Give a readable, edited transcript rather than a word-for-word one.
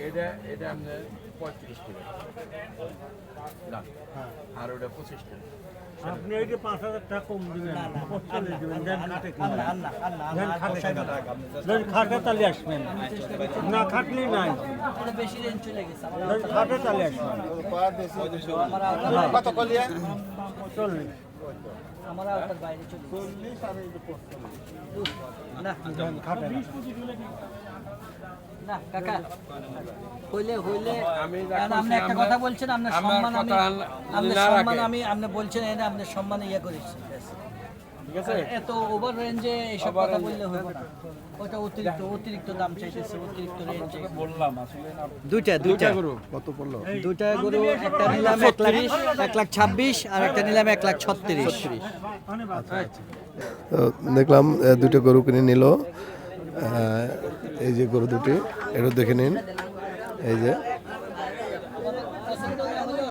এটা এটা আপনার 35 টাকা দাম, আর ওটা 25 টাকা। আপনি এই যে 5,000 টাকা কম দিবেন, 45 দিবেন, দেন খাটে কি আল্লাহ আল্লাহ আল্লাহ দেন খাটে কি দেন খাটে তালে আসবেন, না খাটলেই নাই, এটা বেশি রেঞ্জ চলে গেছে দেন খাটে তালে আসবেন। আমার আওতার কত কলিয়া? চলবে আমার আওতার বাইরে চলে গেছে। না দেন খাটে না। না কাকা হইলে হইলে আমি কারণ আপনি একটা কথা বলছেন, আপনার আমার সম্মান আমি কথা আপনার না সম্মান রাখে। আমি আপনি বলছেন এটা আপনার সম্মান ইয়ে করেছি, ঠিক আছে? এত ওভার রেঞ্জে এইসব কথা বললে হইব না। ওটা অতিরিক্ত অতিরিক্ত দাম চাইতেছে, অতিরিক্ত রেঞ্জে বললাম আসলে না। দুইটা দুইটা গরু কত পড়লো? দুইটা গরু, একটা নিলাম 1,26,000 আর একটা নিলাম 1,36,000। তো দেখলাম দুটো গরু কিনে নিল। এই যে গরু দুটি, এটা দেখে নিন, এই যে